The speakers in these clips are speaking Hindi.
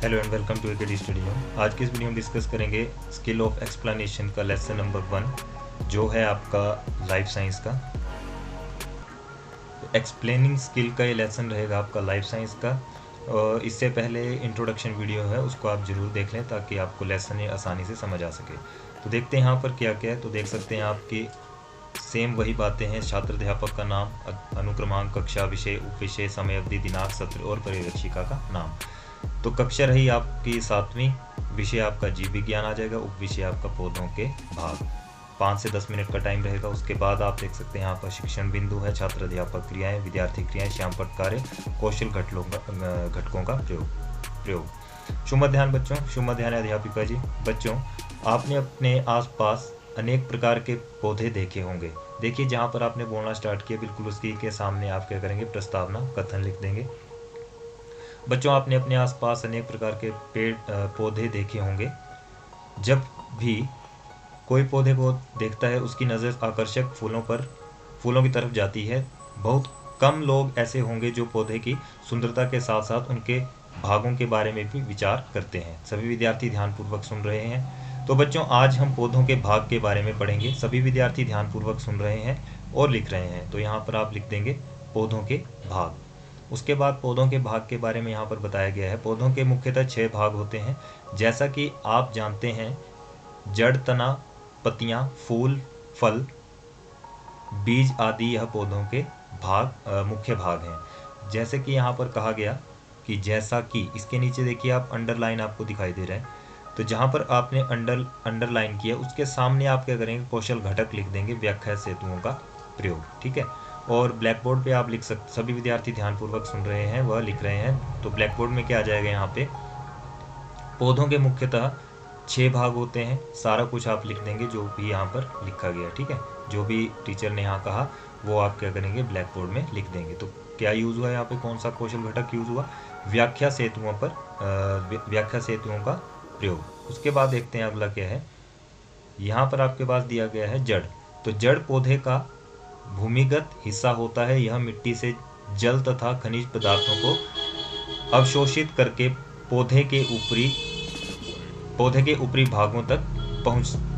Hello and welcome to AKD studio. आज की इस वीडियो में डिस्कस करेंगे स्किल ऑफ एक्सप्लेनेशन का लेसन नंबर 1 जो है आपका लाइफ साइंस का। तो एक्सप्लेनिंग स्किल का ये लेसन रहेगा आपका लाइफ साइंस का। और इससे पहले इंट्रोडक्शन वीडियो है, उसको आप ज़रूर देख लें ताकि आपको लेसन ये आसानी से समझ आ सके। तो देखते हैं यहाँ पर क्या क्या है। तो देख सकते हैं आपकी सेम वही बातें हैं। छात्र अध्यापक का नाम, अनुक्रमांक, कक्षा, विषय, उपविषय, समय अवधि, दिनांक, सत्र और पर्यवेक्षिका का नाम। तो कक्षा रही आपकी 7वीं, विषय आपका जीव विज्ञान आ जाएगा, उपविषय आपका पौधों के भाग। 5 से 10 मिनट का टाइम रहेगा। उसके बाद आप देख सकते हैं यहाँ पर शिक्षण बिंदु है, छात्र अध्यापक क्रियाएं, विद्यार्थी क्रियाएं, श्यामपट्ट कार्य, कौशल घटकों का प्रयोग। शुभ मध्याह्न बच्चों, शुभ मध्याह्न अध्यापिका जी। बच्चों, आपने अपने आसपास अनेक प्रकार के पौधे देखे होंगे। देखिए जहाँ पर आपने बोलना स्टार्ट किया, बिल्कुल उसकी के सामने आप क्या करेंगे, प्रस्तावना कथन लिख देंगे। बच्चों, आपने अपने आसपास अनेक प्रकार के पेड़ पौधे देखे होंगे। जब भी कोई पौधे को देखता है, उसकी नज़र आकर्षक फूलों की तरफ जाती है। बहुत कम लोग ऐसे होंगे जो पौधे की सुंदरता के साथ साथ उनके भागों के बारे में भी विचार करते हैं। सभी विद्यार्थी ध्यानपूर्वक सुन रहे हैं। तो बच्चों, आज हम पौधों के भाग के बारे में पढ़ेंगे। सभी विद्यार्थी ध्यानपूर्वक सुन रहे हैं और लिख रहे हैं। तो यहाँ पर आप लिख देंगे पौधों के भाग। उसके बाद पौधों के भाग के बारे में यहाँ पर बताया गया है। पौधों के मुख्यतः 6 भाग होते हैं। जैसा कि आप जानते हैं, जड़, तना, पत्तियाँ, फूल, फल, बीज आदि यह पौधों के मुख्य भाग हैं। जैसे कि यहाँ पर कहा गया कि जैसा कि, इसके नीचे देखिए आप अंडरलाइन आपको दिखाई दे रहा है। तो जहाँ पर आपने अंडरलाइन किया, उसके सामने आप क्या करेंगे, कौशल घटक लिख देंगे, व्याख्या सेतुओं का प्रयोग। ठीक है। और ब्लैक बोर्ड पे आप लिख सकते, सभी विद्यार्थी ध्यानपूर्वक सुन रहे हैं, वह लिख रहे हैं। तो ब्लैक बोर्ड में क्या आ जाएगा, यहाँ पे पौधों के मुख्यतः 6 भाग होते हैं। सारा कुछ आप लिख देंगे जो भी यहाँ पर लिखा गया। ठीक है। जो भी टीचर ने यहाँ कहा वो आप क्या करेंगे, ब्लैक बोर्ड में लिख देंगे। तो क्या यूज़ हुआ यहाँ पे, कौन सा कौशल घटक यूज़ हुआ, व्याख्या सेतुओं का प्रयोग। उसके बाद देखते हैं अगला क्या है। यहाँ पर आपके पास दिया गया है जड़। तो जड़ पौधे का भूमिगत हिस्सा होता है। यह मिट्टी से जल तथा खनिज पदार्थों को अवशोषित करके पौधे के ऊपरी भागों तक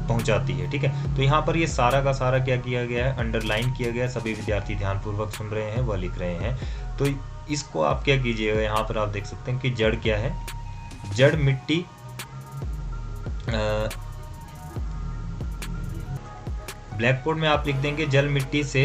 पहुंचाती है। ठीक है। तो यहाँ पर ये सारा का सारा क्या किया गया है, अंडरलाइन किया गया है। सभी विद्यार्थी ध्यानपूर्वक सुन रहे हैं, वह लिख रहे हैं। तो इसको आप क्या कीजिएगा, यहाँ पर आप देख सकते हैं कि जड़ क्या है। जड़ मिट्टी ब्लैक बोर्ड में आप लिख देंगे जड़ मिट्टी से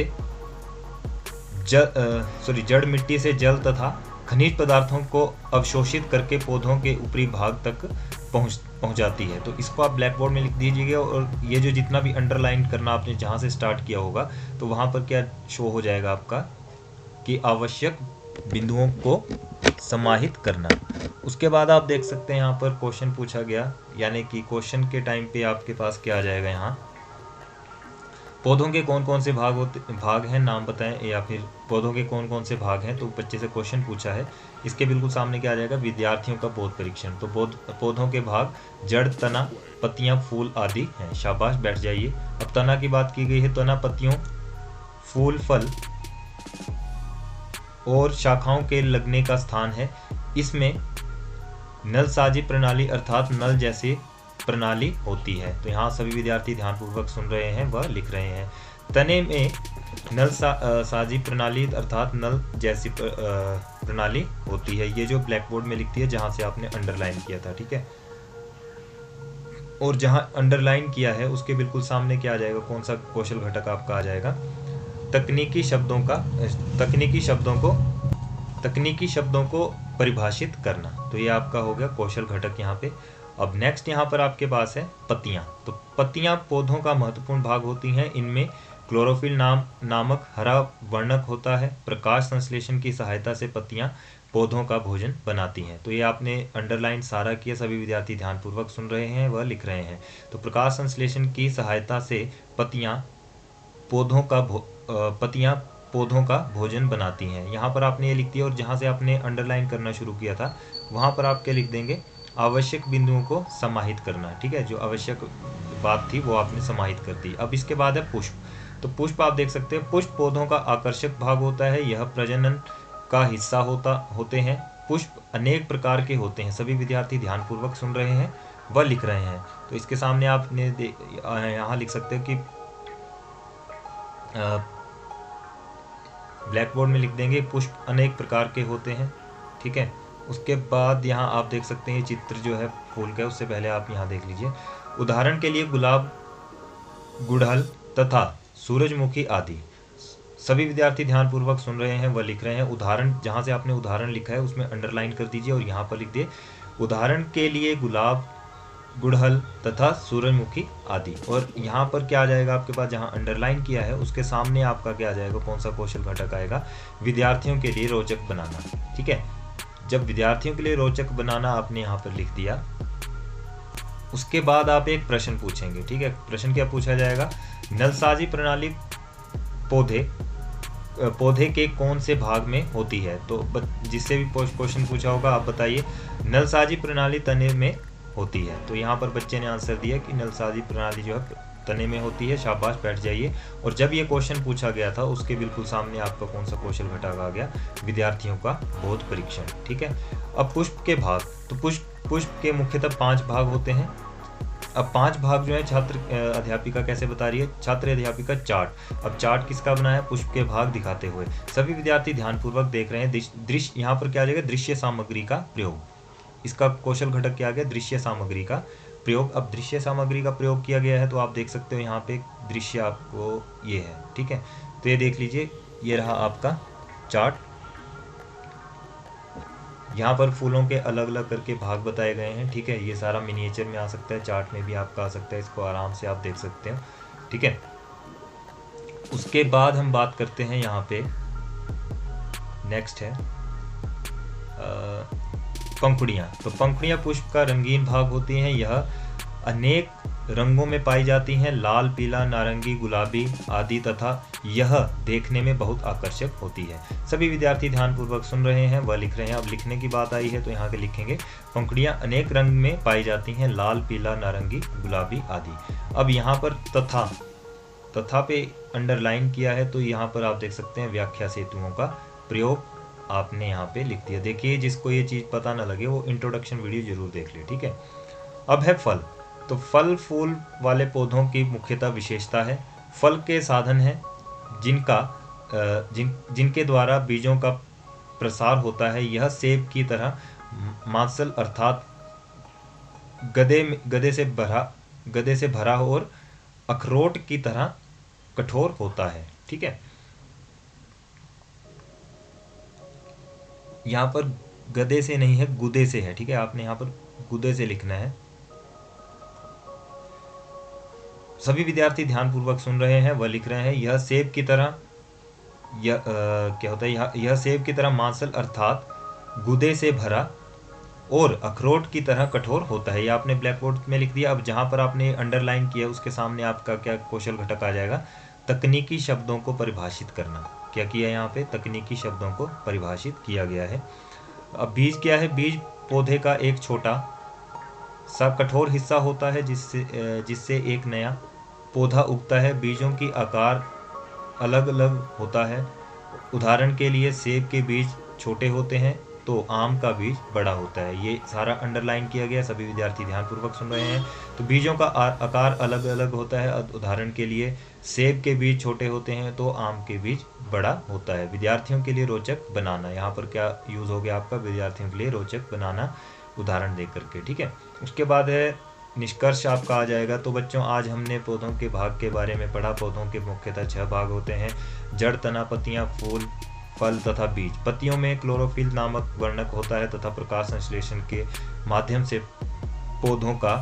जल तथा खनिज पदार्थों को अवशोषित करके पौधों के ऊपरी भाग तक पहुंचाती है। तो इसको आप ब्लैक बोर्ड में लिख दीजिएगा। और ये जो जितना भी अंडरलाइन करना आपने जहां से स्टार्ट किया होगा, तो वहां पर क्या शो हो जाएगा आपका कि आवश्यक बिंदुओं को समाहित करना। उसके बाद आप देख सकते हैं यहाँ पर क्वेश्चन पूछा गया, यानी कि क्वेश्चन के टाइम पे आपके पास क्या आ जाएगा, यहाँ पौधों के कौन कौन से भाग हैं, नाम बताएं, या फिर पौधों के कौन कौन से भाग हैं। तो बच्चे से क्वेश्चन पूछा है, इसके बिल्कुल सामने क्या आ जाएगा, विद्यार्थियों का बोध परीक्षण। तो पौधों के भाग जड़, तना, पत्तियां, फूल आदि हैं। शाबाश, बैठ जाइए। अब तना की बात की गई है। तना पत्तियों, फूल, फल और शाखाओं के लगने का स्थान है। इसमें नलसाजी प्रणाली अर्थात नल जैसी प्रणाली होती है। तो यहाँ सभी विद्यार्थी ध्यानपूर्वक सुन रहे हैं, वह लिख रहे हैं। तने में साजी प्रणाली अर्थात नल जैसी प्रणाली होती है। ये जो ब्लैक बोर्ड में लिखती है जहाँ से आपने अंडरलाइन किया था। ठीक है। और जहाँ अंडरलाइन किया है उसके बिल्कुल सामने क्या आ जाएगा, कौन सा कौशल घटक आपका आ जाएगा, तकनीकी शब्दों को परिभाषित करना। तो ये आपका हो गया कौशल घटक यहाँ पे। अब नेक्स्ट यहाँ पर आपके पास है पत्तियाँ। तो पत्तियाँ पौधों का महत्वपूर्ण भाग होती हैं। इनमें क्लोरोफिल नामक हरा वर्णक होता है। प्रकाश संश्लेषण की सहायता से पत्तियाँ पौधों का भोजन बनाती हैं। तो ये आपने अंडरलाइन सारा किया, सभी विद्यार्थी ध्यानपूर्वक सुन रहे हैं, वह लिख रहे हैं। तो प्रकाश संश्लेषण की सहायता से पत्तियाँ पौधों का भोजन बनाती हैं। यहाँ पर आपने ये लिख दिया। और जहाँ से आपने अंडरलाइन करना शुरू किया था वहाँ पर आप क्या लिख देंगे, आवश्यक बिंदुओं को समाहित करना। ठीक है। जो आवश्यक बात थी वो आपने समाहित कर दी। अब इसके बाद है पुष्प। तो पुष्प आप देख सकते हैं, पुष्प पौधों का आकर्षक भाग होता है। यह प्रजनन का हिस्सा होते हैं। पुष्प अनेक प्रकार के होते हैं। सभी विद्यार्थी ध्यानपूर्वक सुन रहे हैं व लिख रहे हैं। तो इसके सामने आपने यहाँ लिख सकते हो कि ब्लैक बोर्ड में लिख देंगे पुष्प अनेक प्रकार के होते हैं। ठीक है, उसके बाद यहाँ आप देख सकते हैं चित्र जो है फूल का, उससे पहले आप यहाँ देख लीजिए। उदाहरण के लिए गुलाब, गुड़हल तथा सूरजमुखी आदि। सभी विद्यार्थी ध्यानपूर्वक सुन रहे हैं व लिख रहे हैं। उदाहरण, जहाँ से आपने उदाहरण लिखा है उसमें अंडरलाइन कर दीजिए और यहाँ पर लिख दिए उदाहरण के लिए गुलाब, गुड़हल तथा सूरजमुखी आदि। और यहाँ पर क्या आ जाएगा आपके पास, जहाँ अंडरलाइन किया है उसके सामने आपका क्या आ जाएगा, कौन सा कौशल घटक आएगा, विद्यार्थियों के लिए रोचक बनाना। ठीक है, जब विद्यार्थियों के लिए रोचक बनाना आपने यहाँ पर लिख दिया, उसके बाद आप एक प्रश्न पूछेंगे। ठीक है, प्रश्न क्या पूछा जाएगा, नलसाजी प्रणाली पौधे के कौन से भाग में होती है। तो जिससे भी क्वेश्चन पूछा होगा आप बताइए नलसाजी प्रणाली तने में होती है। तो यहाँ पर बच्चे ने आंसर दिया कि नलसाजी प्रणाली जो है तने में होती है। शाबाश, बैठ जाइए। और जब ये क्वेश्चन पूछा गया था उसके बिल्कुल सामने आपका कौन सा कौशल घटक आ गया, विद्यार्थियों का बोध परीक्षण। ठीक है, अब पुष्प के भाग, तो पुष्प के मुख्यतः 5 भाग होते हैं। अब 5 भाग जो है छात्र अध्यापिका कैसे बता रही है, छात्र अध्यापिका चार्ट। अब चार्ट किसका बना है, पुष्प के भाग दिखाते हुए। सभी विद्यार्थी ध्यानपूर्वक देख रहे हैं। दृश्य, यहाँ पर क्या आ जाएगा, दृश्य सामग्री का प्रयोग। इसका कौशल घटक क्या आ गया, दृश्य सामग्री का प्रयोग। अब दृश्य सामग्री का प्रयोग किया गया है तो आप देख सकते हो यहाँ पे दृश्य आपको ये है। ठीक है, तो ये देख लीजिए, ये रहा आपका चार्ट। यहाँ पर फूलों के अलग अलग करके भाग बताए गए हैं। ठीक है, ये सारा मिनिएचर में आ सकता है, चार्ट में भी आपका आ सकता है, इसको आराम से आप देख सकते हो। ठीक है, उसके बाद हम बात करते हैं यहाँ पे, नेक्स्ट है पंखुड़ियाँ। तो पंखुड़ियाँ पुष्प का रंगीन भाग होती हैं। यह अनेक रंगों में पाई जाती हैं, लाल, पीला, नारंगी, गुलाबी आदि, तथा यह देखने में बहुत आकर्षक होती है। सभी विद्यार्थी ध्यानपूर्वक सुन रहे हैं व लिख रहे हैं। अब लिखने की बात आई है तो यहाँ के लिखेंगे पंखुड़ियाँ अनेक रंग में पाई जाती हैं, लाल, पीला, नारंगी, गुलाबी आदि। अब यहाँ पर तथा पे अंडरलाइन किया है, तो यहाँ पर आप देख सकते हैं व्याख्या सेतुओं का प्रयोग आपने यहाँ पे लिख दिया। देखिए, जिसको ये चीज़ पता ना लगे वो इंट्रोडक्शन वीडियो जरूर देख ले। ठीक है, अब है फल। तो फल फूल वाले पौधों की मुख्यतः विशेषता है। फल के साधन हैं जिनके द्वारा बीजों का प्रसार होता है। यह सेब की तरह मांसल अर्थात गदे से भरा और अखरोट की तरह कठोर होता है। ठीक है, यहाँ पर गदे से नहीं है, गुदे से है। ठीक है, आपने यहाँ पर गुदे से लिखना है। सभी विद्यार्थी ध्यानपूर्वक सुन रहे हैं व लिख रहे हैं। यह सेब की तरह क्या होता है, यह सेब की तरह मांसल अर्थात गुदे से भरा और अखरोट की तरह कठोर होता है। ये आपने ब्लैक बोर्ड में लिख दिया। अब जहाँ पर आपने अंडरलाइन किया उसके सामने आपका क्या कौशल घटक आ जाएगा, तकनीकी शब्दों को परिभाषित करना। क्या किया है यहाँ पे, तकनीकी शब्दों को परिभाषित किया गया है। अब बीज क्या है, बीज पौधे का एक छोटा सा कठोर हिस्सा होता है जिससे एक नया पौधा उगता है। बीजों की आकार अलग अलग होता है। उदाहरण के लिए सेब के बीज छोटे होते हैं तो आम का बीज बड़ा होता है। ये सारा अंडरलाइन किया गया, सभी विद्यार्थी ध्यानपूर्वक सुन रहे हैं। तो बीजों का आकार अलग अलग होता है। उदाहरण के लिए सेब के बीज छोटे होते हैं तो आम के बीज बड़ा होता है। विद्यार्थियों के लिए रोचक बनाना, यहाँ पर क्या यूज़ हो गया आपका, विद्यार्थियों के लिए रोचक बनाना, उदाहरण दे करके। ठीक है, उसके बाद है निष्कर्ष आपका आ जाएगा। तो बच्चों, आज हमने पौधों के भाग के बारे में पढ़ा। पौधों के मुख्यतः 6 भाग होते हैं, जड़, तना, पत्तियां, फूल, फल तथा बीज। पत्तियों में क्लोरोफिल नामक वर्णक होता है तथा प्रकाश संश्लेषण के माध्यम से पौधों का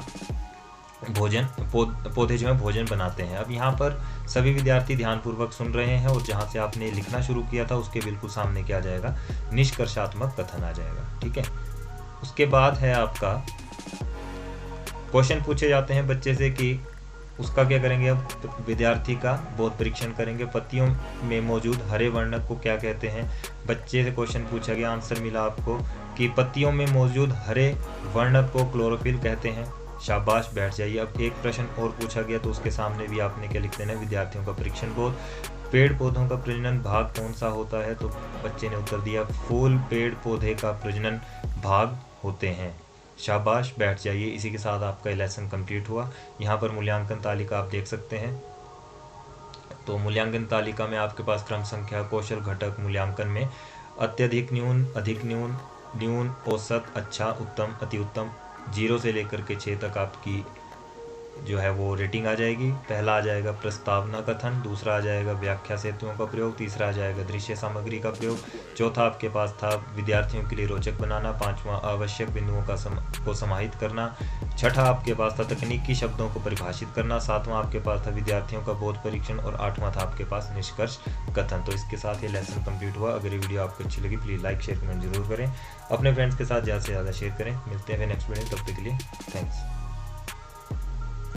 पौधे जो है भोजन बनाते हैं। अब यहाँ पर सभी विद्यार्थी ध्यानपूर्वक सुन रहे हैं और जहाँ से आपने लिखना शुरू किया था उसके बिल्कुल सामने क्या आ जाएगा, निष्कर्षात्मक कथन आ जाएगा। ठीक है, उसके बाद है आपका क्वेश्चन पूछे जाते हैं बच्चे से कि उसका क्या करेंगे। अब विद्यार्थी का बोध परीक्षण करेंगे। पत्तियों में मौजूद हरे वर्णक को क्या कहते हैं। बच्चे से क्वेश्चन पूछा गया, आंसर मिला आपको कि पत्तियों में मौजूद हरे वर्णक को क्लोरोफिल कहते हैं। शाबाश, बैठ जाइए। अब एक प्रश्न और पूछा गया तो उसके सामने भी आपने क्या लिख देना है, विद्यार्थियों का परीक्षण बोध। पेड़ पौधों का प्रजनन भाग कौन सा होता है? तो बच्चे ने उत्तर दिया फूल पेड़ पौधे का प्रजनन भाग होते हैं। शाबाश, बैठ जाइए। इसी के साथ आपका लेसन कंप्लीट हुआ। यहाँ पर मूल्यांकन तालिका आप देख सकते हैं। तो मूल्यांकन तालिका में आपके पास क्रम संख्या, कौशल घटक, मूल्यांकन में अत्यधिक न्यून, अधिक न्यून, न्यून, औसत, अच्छा, उत्तम, अति उत्तम, 0 से लेकर के 6 तक आपकी जो है वो रेटिंग आ जाएगी। पहला आ जाएगा प्रस्तावना कथन, दूसरा आ जाएगा व्याख्या सेतुओं का प्रयोग, तीसरा आ जाएगा दृश्य सामग्री का प्रयोग, चौथा आपके पास था विद्यार्थियों के लिए रोचक बनाना, पांचवा आवश्यक बिंदुओं को समाहित करना, छठा आपके पास था तकनीकी शब्दों को परिभाषित करना, सातवां आपके पास था विद्यार्थियों का बोध परीक्षण और आठवां था आपके पास निष्कर्ष कथन। तो इसके साथ ये लेसन कंप्लीट हुआ। अगर ये वीडियो आपको अच्छी लगी प्लीज़ लाइक शेयर कमेंट जरूर करें, अपने फ्रेंड्स के साथ ज़्यादा से ज़्यादा शेयर करें। मिलते हैं नेक्स्ट वीडियो, तब तक के लिए थैंक्स।